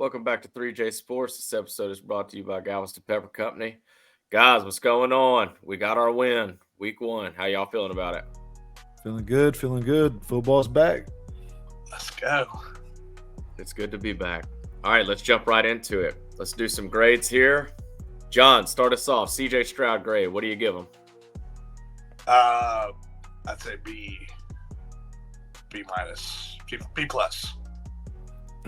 Welcome back to 3J Sports. This episode is brought to you by Galveston Pepper Company. Guys, what's going on? We got our win, week 1. How y'all feeling about it? Feeling good, feeling good. Football's back. Let's go. It's good to be back. All right, let's jump right into it. Let's do some grades here. John, start us off. CJ Stroud grade. What do you give him? I'd say B minus, B plus.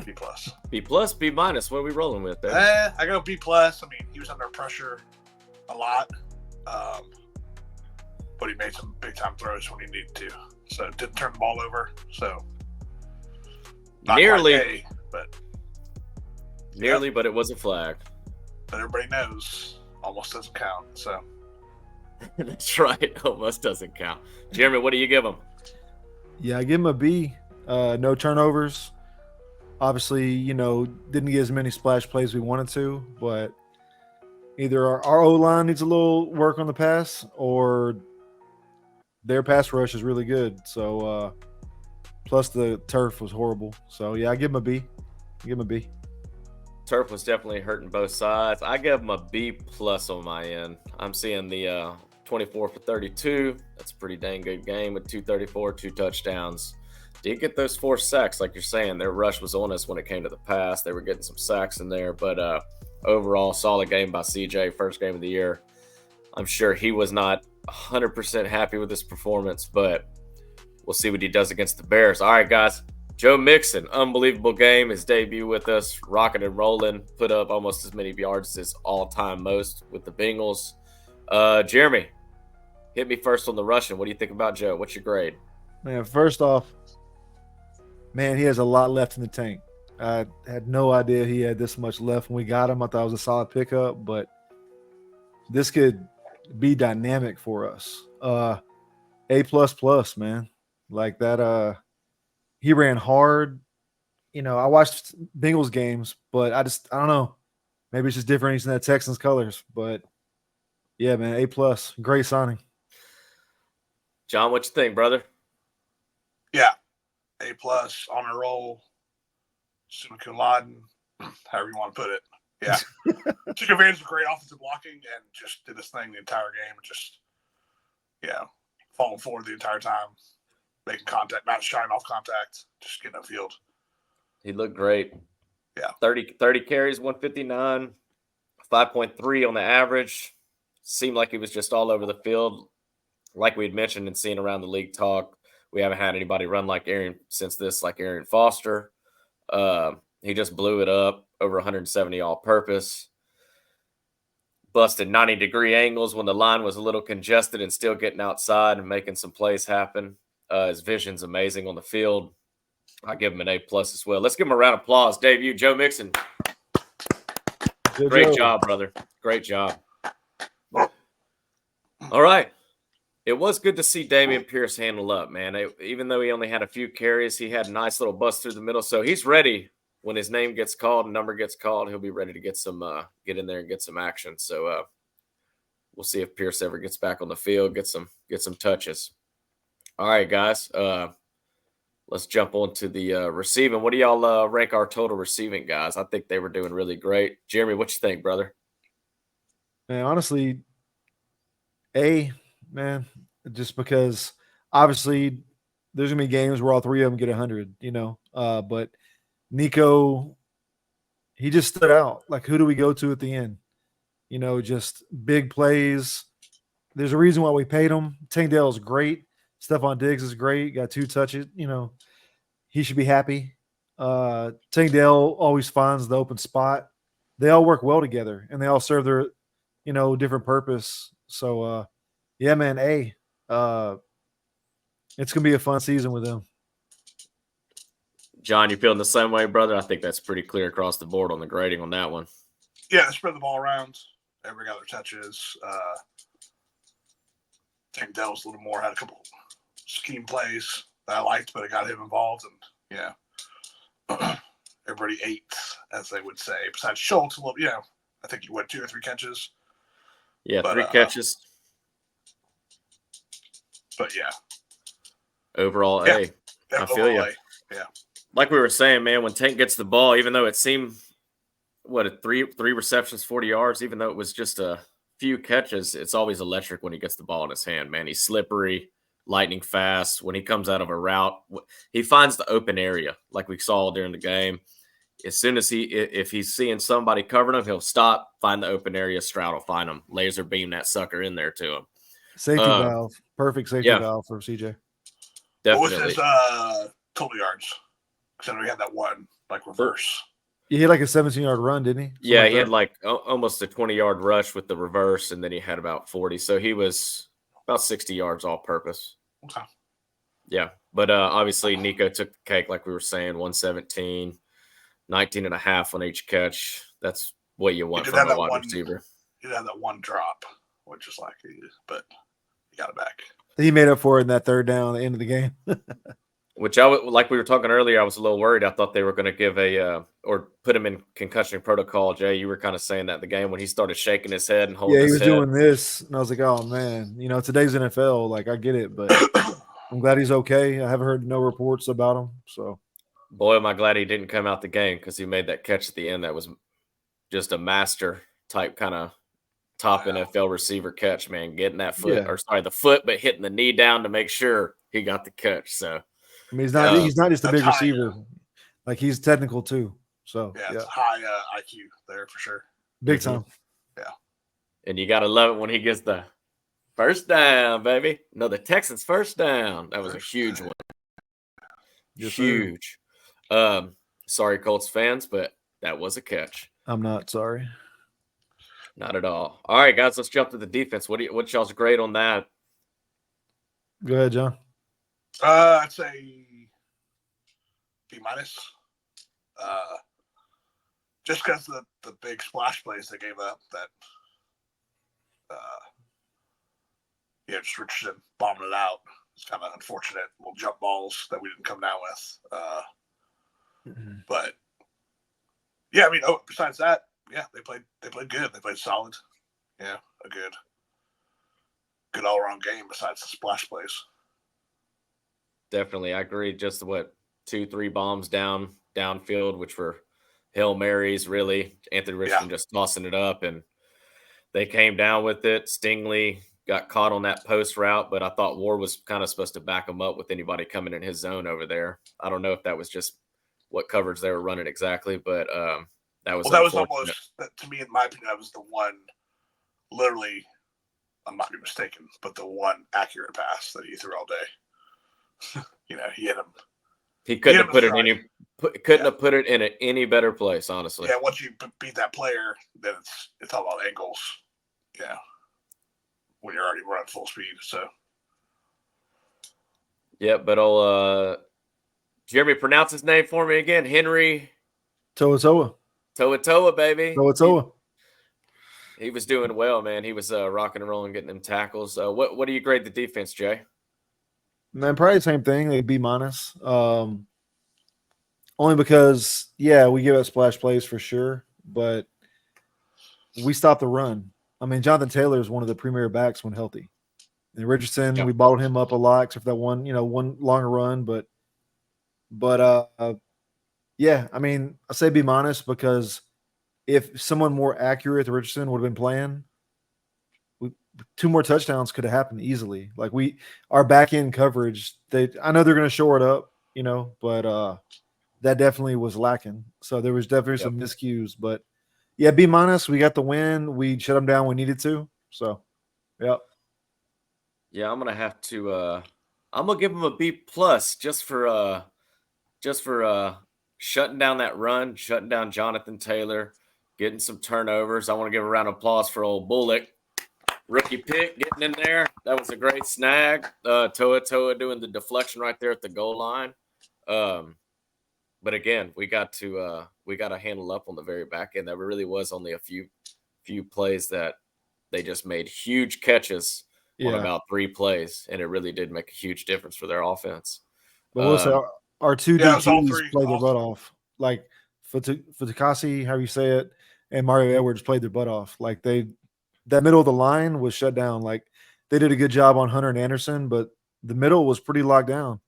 B plus. B plus, B minus. What are we rolling with there? I go B plus. I mean, he was under pressure a lot, but he made some big time throws when he needed to. So didn't turn the ball over. So not Nearly, quite A, but but it was a flag. But everybody knows almost doesn't count. So That's right. Almost doesn't count. Jeremy, what do you give him? Yeah, I give him a B. No turnovers. Obviously, didn't get as many splash plays we wanted to, but either our O-line needs a little work on the pass or their pass rush is really good. So, plus the turf was horrible. So, yeah, I give him a B. Turf was definitely hurting both sides. I give him a B plus on my end. I'm seeing the 24 for 32. That's a pretty dang good game with 234, 2 touchdowns. Did get those 4 sacks, like you're saying. Their rush was on us when it came to the pass. They were getting some sacks in there, but overall, solid game by CJ, first game of the year. I'm sure he was not 100% happy with his performance, but we'll see what he does against the Bears. All right, guys. Joe Mixon, unbelievable game. His debut with us, rocking and rolling, put up almost as many yards as all-time most with the Bengals. Jeremy, hit me first on the rushing. What do you think about Joe? What's your grade? Man, first off, he has a lot left in the tank. I had no idea he had this much left when we got him. I thought it was a solid pickup, but this could be dynamic for us. A++, man. Like that, he ran hard. I watched Bengals games, but I don't know. Maybe it's just different. He's in that Texans colors, but yeah, man, A+. Great signing. John, what you think, brother? yeah, A+, on a roll, summa cum laude, however you want to put it. Yeah. Took advantage of great offensive blocking and just did this thing the entire game. Just, falling forward the entire time, making contact, not shying off contact, just getting upfield. He looked great. Yeah. 30 carries, 159, 5.3 on the average. Seemed like he was just all over the field. Like we had mentioned and seen around the league talk, we haven't had anybody run like Aaron Foster. He just blew it up, over 170 all-purpose. Busted 90-degree angles when the line was a little congested and still getting outside and making some plays happen. His vision's amazing on the field. I give him an A+ as well. Let's give him a round of applause. Debut, Joe Mixon. Great job, brother. Great job. All right. It was good to see Dameon Pierce handle up, man. Even though he only had a few carries, he had a nice little bust through the middle. So he's ready when his name gets called, number gets called. He'll be ready to get in there and get some action. So we'll see if Pierce ever gets back on the field, get some touches. All right, guys. Let's jump on to the receiving. What do y'all rank our total receiving guys? I think they were doing really great. Jeremy, what you think, brother? Man, honestly, A, man, just because obviously there's going to be games where all three of them get 100, but Nico, he just stood out. Like, who do we go to at the end? Just big plays. There's a reason why we paid him. Tank Dell is great. Stephon Diggs is great. Got 2 touches. He should be happy. Tank Dell always finds the open spot. They all work well together, and they all serve their, different purpose. So, yeah, man, A. It's going to be a fun season with them. John, you feeling the same way, brother? I think that's pretty clear across the board on the grading on that one. Yeah, they spread the ball around. Every got their touches. Tank Dell was a little more, had a couple scheme plays that I liked, but it got him involved. And, everybody ate, as they would say. Besides Schultz, a little, I think he went 2 or 3 catches. Yeah, but, 3 catches. But, yeah. Overall, A. I feel you. Yeah. Like we were saying, man, when Tank gets the ball, even though it seemed three receptions, 40 yards, even though it was just a few catches. It's always electric when he gets the ball in his hand, man. He's slippery, lightning fast. When he comes out of a route, he finds the open area like we saw during the game. As soon as if he's seeing somebody covering him, he'll stop, find the open area. Stroud will find him, laser beam that sucker in there to him. Safety valve, perfect safety valve for CJ. Definitely. What was his total yards? Because I know he had that one like reverse. He had like a 17-yard run, didn't he? Something yeah, he had like almost a 20-yard rush with the reverse, and then he had about 40. So he was about 60 yards all purpose. Okay. Yeah, but obviously Nico took the cake, like we were saying, 117. 19 and a half on each catch. That's what you want from a wide receiver. He had that one drop, which is like, but he got it back. He made up for it in that third down at the end of the game. Which like we were talking earlier, I was a little worried. I thought they were going to give or put him in concussion protocol. Jay, you were kind of saying that in the game when he started shaking his head and holding his head. Yeah, he was doing this, and I was like, oh man, today's NFL. Like, I get it, but I'm glad he's okay. I haven't heard no reports about him, so. Boy, am I glad he didn't come out the game because he made that catch at the end. That was just a master type kind of top NFL receiver catch, man. Getting that foot, the foot, but hitting the knee down to make sure he got the catch. So, I mean, he's not just a big receiver. Like, he's technical too. So, yeah. It's high IQ there for sure. Big time. Yeah. And you got to love it when he gets the first down, baby. No, the Texans first down. That was a huge one. Yes, huge. Sorry, Colts fans, but that was a catch. I'm not sorry. Not at all. All right, guys, let's jump to the defense. What's y'all's grade on that? Go ahead, John. I'd say B-. Just because of the big splash plays they gave up that just Richardson bombing it out. It's kind of unfortunate. Little jump balls that we didn't come down with. But yeah, I mean, besides that, yeah, they played good. They played solid. Yeah, a good all around game besides the splash plays. Definitely, I agree. Just 2-3 bombs downfield, which were Hail Marys, really. Anthony Richardson just tossing it up, and they came down with it. Stingley got caught on that post route, but I thought Ward was kind of supposed to back him up with anybody coming in his zone over there. I don't know if that was just what coverage they were running exactly, but that was almost, to me, in my opinion, that was the one, literally, I might be mistaken, but the one accurate pass that he threw all day. He hit him. He couldn't have put it in any better place, honestly. Yeah, once you beat that player, then it's all about angles. Yeah, when you're already running full speed. So. Yeah, but Jeremy, pronounce his name for me again. Henry Toa, baby. Toa. He was doing well, man. He was rocking and rolling, getting them tackles. What do you grade the defense, Jay? Man, probably the same thing. They'd B-. Only because, we give up splash plays for sure, but we stopped the run. I mean, Jonathan Taylor is one of the premier backs when healthy. And Richardson, we bottled him up a lot, except for that one longer run, but I mean, I say B- because if someone more accurate than Richardson would have been playing, 2 more touchdowns could have happened easily. Like our back end coverage, I know they're going to shore it up, but that definitely was lacking. So there was definitely some miscues, but B-. We got the win. We shut them down when we needed to. So, yep. Yeah, I'm gonna have to. I'm gonna give him a B+ just for shutting down that run, shutting down Jonathan Taylor, getting some turnovers. I want to give a round of applause for old Bullock. Rookie pick getting in there. That was a great snag. Toa doing the deflection right there at the goal line. But again, we got to handle up on the very back end. There really was only a few plays that they just made huge catches on about 3 plays, and it really did make a huge difference for their offense. But we'll say our 2 DTs played their butt off. Like for Takasi, how you say it, and Mario Edwards played their butt off. Like that middle of the line was shut down. Like they did a good job on Hunter and Anderson, but the middle was pretty locked down,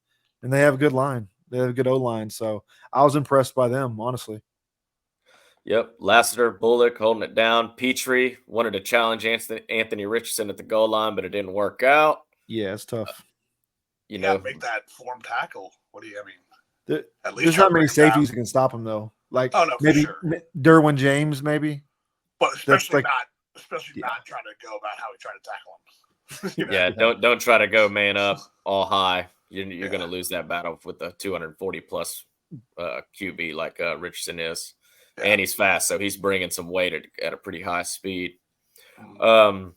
and they have a good line. They have a good O-line, so I was impressed by them, honestly. Yep. Lassiter, Bullock holding it down. Petrie wanted to challenge Anthony Richardson at the goal line, but it didn't work out. Yeah, it's tough. You gotta know, make that form tackle. What do you? I mean, at least There's try not to many bring him down. safeties that can stop him though. Like Oh no, for maybe sure. Derwin James, maybe. But especially like- not trying to go about how he tried to tackle him. You know? yeah, don't try to go man up all high. You're Yeah. going to lose that battle with a 240 plus QB like Richardson is, Yeah. and he's fast, so he's bringing some weight at a pretty high speed. Mhm.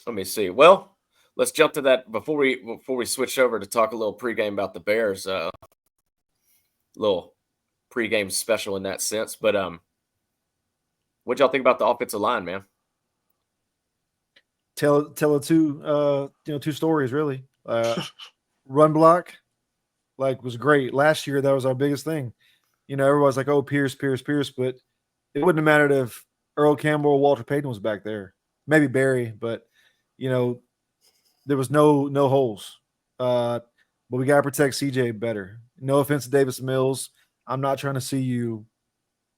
Let me see. Well, let's jump to that before we switch over to talk a little pregame about the Bears. Little pregame special in that sense, but what'd y'all think about the offensive line, man? Tell it two stories really. Run block, like was great last year. That was our biggest thing. Everybody's like, "Oh, Pierce," but it wouldn't have mattered if Earl Campbell or Walter Payton was back there. Maybe Barry, but there was no holes. But we gotta protect CJ better. No offense to Davis Mills. I'm not trying to see you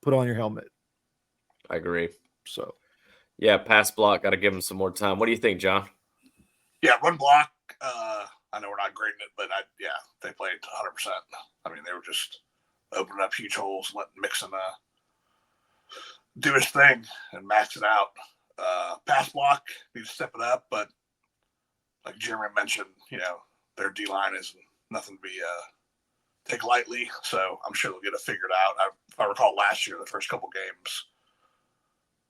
put on your helmet. I agree. So yeah, pass block. Got to give him some more time. What do you think, John? Yeah, run block. I know we're not grading it, but they played 100%. I mean, they were just opening up huge holes, letting Mixon do his thing and max it out. Pass block, need to step it up, but like Jeremy mentioned, their D line is nothing to be take lightly. So I'm sure they'll get it figured out. If I recall last year, the first couple games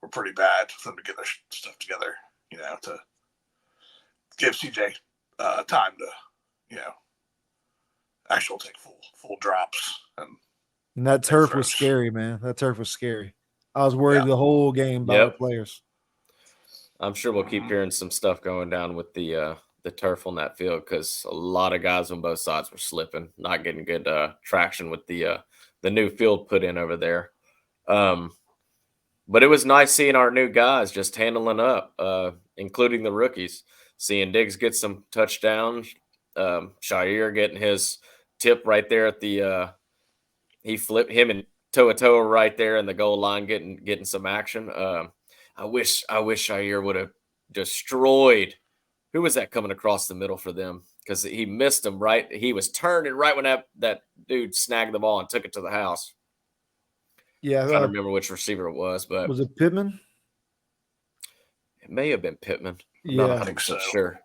were pretty bad for them to get their stuff together, to give CJ time to, actually take full drops. And that turf was scary, man. That turf was scary. I was worried the whole game about our players. I'm sure we'll keep hearing some stuff going down with the turf on that field because a lot of guys on both sides were slipping, not getting good traction with the new field put in over there. But it was nice seeing our new guys just handling up, including the rookies. Seeing Diggs get some touchdowns, Shair getting his tip right there at the he flipped him and toe right there in the goal line, getting some action. I wish Shair would have destroyed. Who was that coming across the middle for them? Because he missed him right. He was turning right when that dude snagged the ball and took it to the house. Yeah, I'm trying to remember which receiver it was, but was it Pittman? It may have been Pittman. I'm not 100% sure.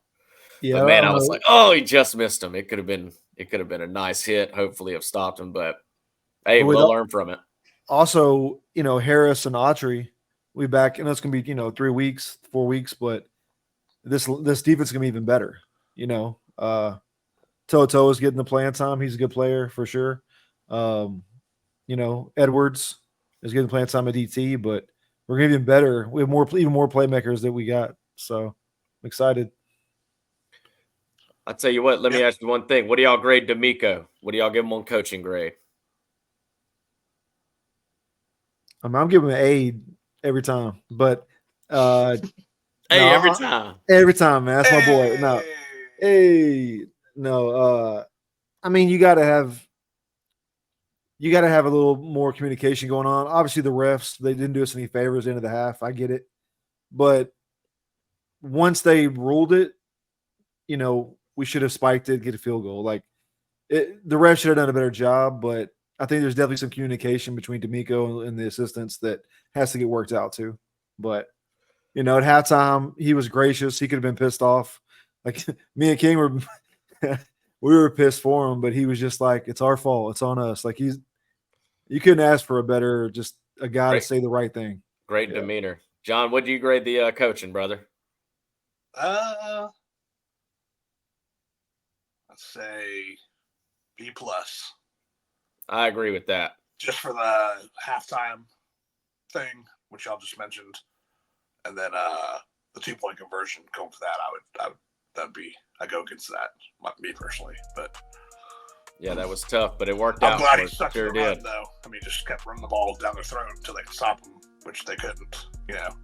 Yeah, but man, I was like, oh, he just missed him. It could have been a nice hit. Hopefully, have stopped him. But hey, we'll learn from it. Also, Harris and Autry, we back, and it's gonna be 3 weeks, 4 weeks, but this defense is gonna be even better. Toto is getting the playing time. He's a good player for sure. Edwards is getting playing time at DT, but we're gonna be even better. We have even more playmakers that we got. So I'm excited. I'll tell you what, let me ask you one thing. What do y'all grade D'Amico? What do y'all give him on coaching grade? I'm giving him an A every time, but every time. Every time, man. That's my boy. I mean, you gotta have a little more communication going on. Obviously, the refs, they didn't do us any favors at the end of the half. I get it. But once they ruled it, we should have spiked it, get a field goal. The refs should have done a better job, but I think there's definitely some communication between D'Amico and the assistants that has to get worked out too. But, at halftime, he was gracious. He could have been pissed off. Like me and King we were pissed for him, but he was just like, it's our fault. It's on us. Like you couldn't ask for a better, just a guy to say the right thing. Great demeanor. John, what do you grade the coaching, brother? Let's say B+. I agree with that. Just for the halftime thing, which y'all just mentioned, and then the 2-point conversion, going for that, I go against that, me personally. But yeah, that was tough, but it worked out. I'm glad he stuck to the run, though. I mean, just kept running the ball down their throat until they could stop him, which they couldn't. Yep.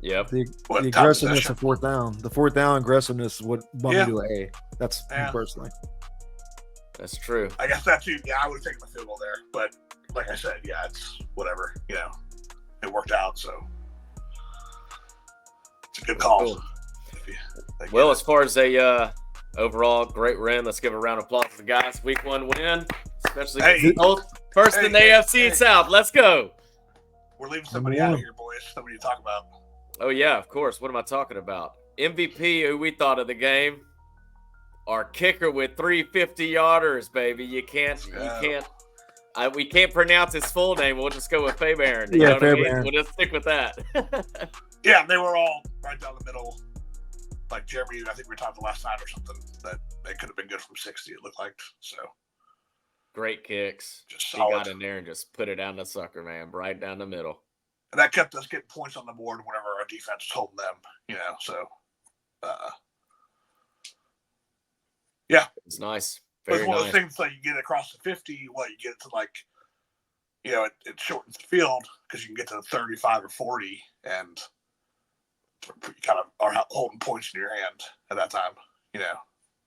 The aggressiveness of fourth down. The fourth down aggressiveness is what bumped me to an A. That's me personally. That's true. I guess that too. Yeah, I would have taken the field goal there, but like I said, yeah, it's whatever. It worked out, so it's a good call. Cool. Well, as far as a overall great win, let's give a round of applause to the guys. Week 1 win, especially the Colts. First in the AFC South. Let's go. We're leaving somebody out of here, boys. Somebody to talk about. Oh, yeah, of course. What am I talking about? MVP, who we thought of the game. Our kicker with 3 50-yarders, baby. We can't pronounce his full name. We'll just go with Fabian. You know what I mean? We'll just stick with that. Yeah, they were all right down the middle. Like Jeremy, I think we were talking last night or something, that they could have been good from 60, it looked like. So great kicks. Just he got in there and just put it down the sucker, man, right down the middle. And that kept us getting points on the board whenever our defense told them, so yeah. It's nice. It's one of those things like you get across the 50, you get to it shortens the field because you can get to 35 or 40 and you kind of are holding points in your hand at that time,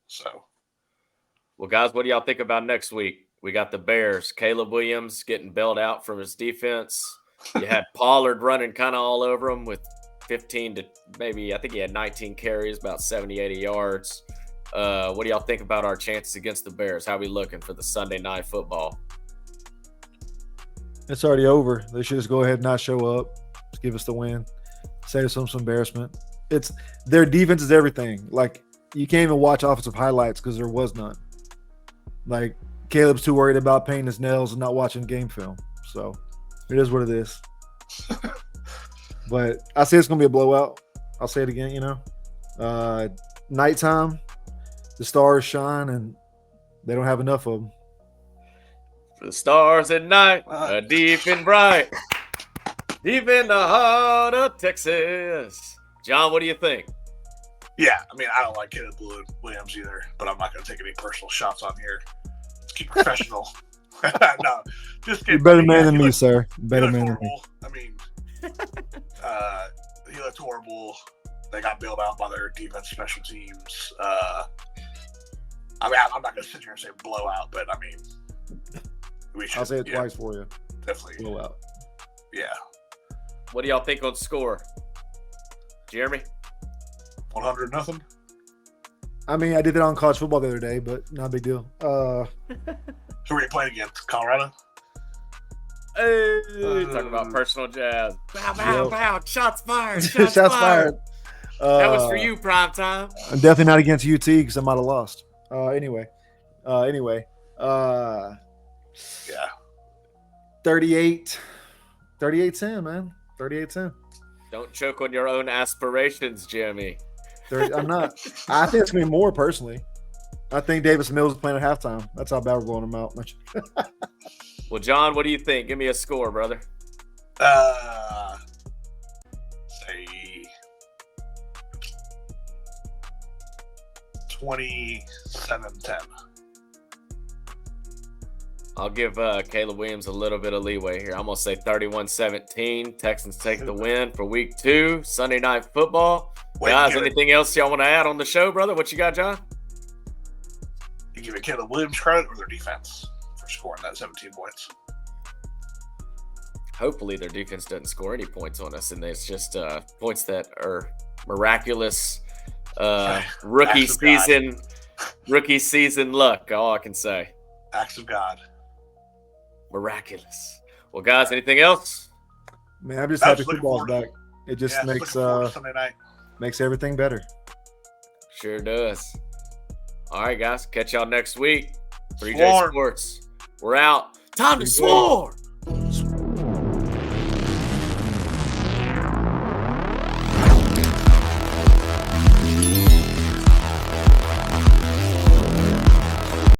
so. Well, guys, what do y'all think about next week? We got the Bears. Caleb Williams getting bailed out from his defense. You had Pollard running kind of all over him with 15 to maybe, I think he had 19 carries, about 70, 80 yards. What do y'all think about our chances against the Bears? How we looking for the Sunday night football? It's already over. They should just go ahead and not show up. Just give us the win. Save us some embarrassment. It's their defense is everything. Like, you can't even watch offensive highlights because there was none. Like, Caleb's too worried about painting his nails and not watching game film. So it is what it is. But I say it's gonna be a blowout. I'll say it again. Nighttime, the stars shine, and they don't have enough of them. The stars at night are deep and bright, deep in the heart of Texas. John, what do you think? Yeah, I mean, I don't like Caleb Williams either, but I'm not going to take any personal shots on here. Let's keep professional. No, just you're better man than me, sir. Better man than me. I mean, he looked horrible. They got bailed out by their defense, special teams. I mean, I'm not going to sit here and say blowout, but I mean, we should. I'll say it twice for you. Definitely blowout. Yeah. What do y'all think on score, Jeremy? 100-0. I mean, I did that on college football the other day, but not a big deal. Who are you playing against? Colorado? Hey, talking about personal jazz. Bow, bow, bow. Shots fired. Shots fired. That was for you, prime time. I'm definitely not against UT because I might have lost. Anyway. Yeah. 38-10, man. 38-10. Don't choke on your own aspirations, Jeremy. I'm not. I think it's going to be more, personally. I think Davis Mills is playing at halftime. That's how bad we're blowing him out. Well, John, what do you think? Give me a score, brother. Say 27-10. I'll give Caleb Williams a little bit of leeway here. I'm going to say 31-17. Texans take the win for week 2, Sunday night football. Guys, anything else y'all want to add on the show, brother? What you got, John? You give it Caleb Williams credit or their defense for scoring that 17 points? Hopefully their defense doesn't score any points on us, and it's just points that are miraculous rookie season luck, all I can say. Acts of God. Miraculous. Well, guys, anything else? Man, I'm just happy football's back. It just Sunday night. Makes everything better. Sure does. All right, guys. Catch y'all next week. 3J Sports. We're out. Time to score.